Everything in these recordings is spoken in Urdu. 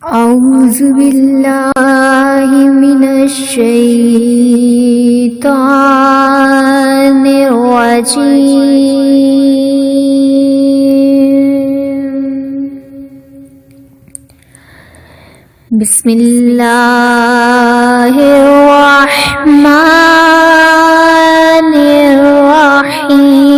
أعوذ بالله من الشيطان الرجيم بسم الله الرحمن الرحيم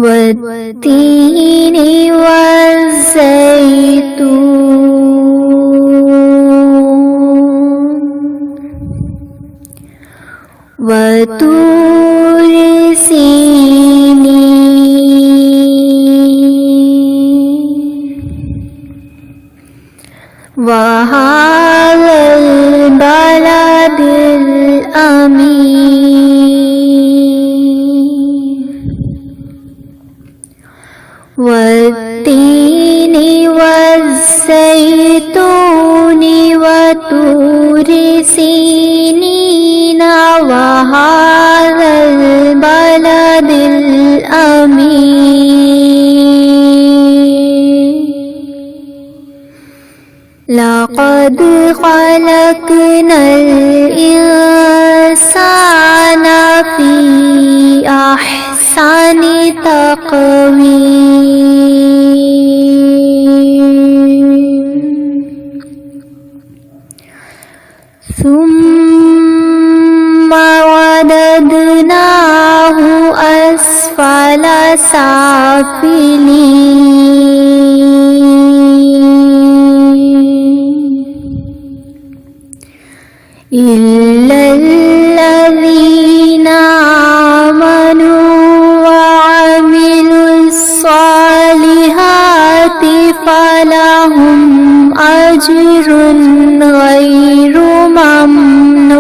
والتين والزيتون وطور سينين وهذا البلد الأمين والتين والزيتون وطور سينين وهذا البلد الأمين لقد خلقنا الإنسان في أحسن تقويم ثم رددناه أسفل سافلين إلا الذين آمنوا وعملوا الصالحات فلهم أجر غير ممنون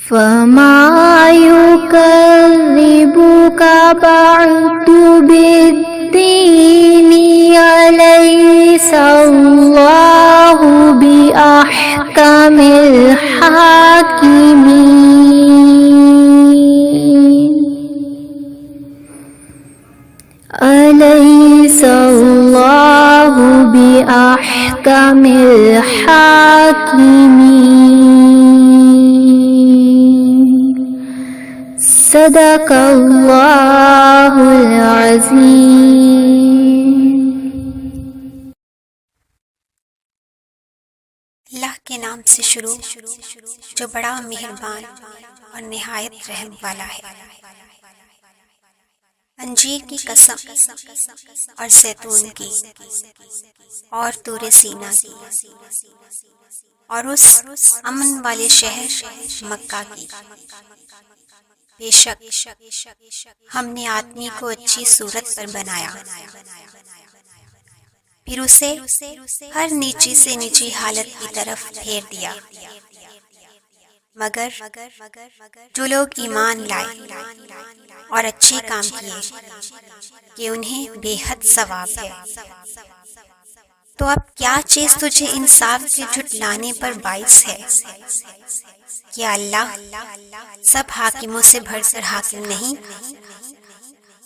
فما يكذبك بعد بالدين أليس الله بأحكم الحاكمين أليس الله بأحكم الحاكمين صدق الله العظيم. اللہ کے نام سے شروع جو بڑا مہربان اور نہایت رحم والا ہے. انجیر کی قسم اور زیتون کی اور طور سینا کی اور اس امن والے شہر مکہ کی. بے شک ہم نے آدمی کو اچھی صورت پر بنایا، پھر اسے ہر نیچی سے نیچی حالت کی طرف پھیر دیا، مگر جو لوگ ایمان لائے اور اچھے کام کیے کہ انہیں بے حد ثواب ہے. تو اب کیا چیز تجھے انصاف کے جھٹلانے پر باعث ہے؟ کیا اللہ سب حاکموں سے بڑھ کر حاکم نہیں؟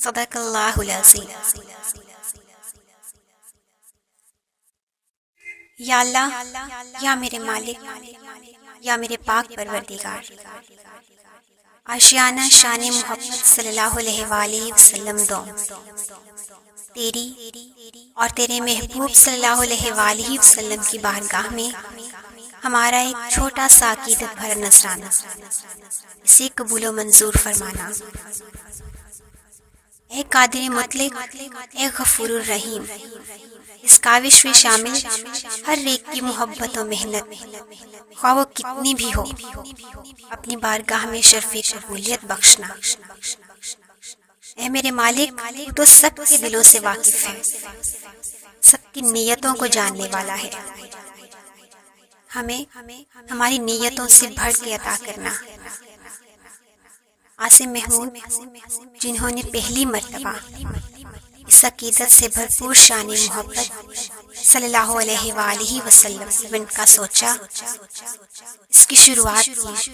صدق اللہ العظیم. یا اللہ، یا میرے مالک، یا میرے پاک پروردگار، آشیانہ شان محمد صلی اللہ علیہ وآلہ وسلم دو. تیری اور تیرے محبوب صلی اللہ علیہ وآلہ وسلم کی بارگاہ میں ہمارا ایک چھوٹا سا عقیدت بھرا نذرانہ اسے قبول و منظور فرمانا. اے قادر مطلق، اے غفور الرحیم، اس کاوش میں شامل ہر ایک کی محبت و محنت خواہ وہ کتنی بھی ہو اپنی بارگاہ میں شرف قبولیت بخشنا. اے میرے مالک، تو سب کے دلوں سے واقف ہے، سب کی نیتوں کو جاننے والا ہے. ہمیں ہماری نیتوں سے بڑھ کے عطا کرنا. عاصم محمود جنہوں نے پہلی مرتبہ اس عقیدت سے بھرپور شان محبت صلی اللہ علیہ وآلہ وسلم ایونٹ کا سوچا، اس کی شروعات کی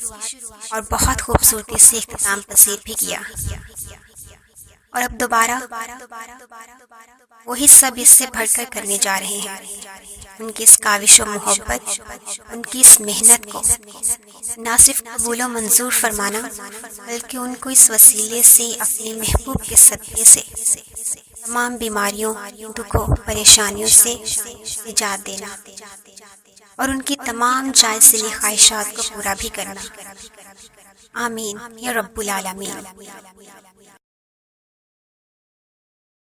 اور بہت خوبصورتی سے اختتام پذیر بھی کیا، اور اب دوبارہ وہی سب اس سے بڑھ کر کرنے جا رہے ہیں۔ ان کی اس کاوش و محبت، ان کی اس محنت کو نہ صرف قبول و منظور فرمانا، بلکہ ان کو اس وسیلے سے اپنے محبوب کے صدقے سے تمام بیماریوں، دکھوں، پریشانیوں سے نجات دینا، اور ان کی تمام جائز دلی خواہشات کو پورا بھی کرنا۔ آمین یا رب العالمین۔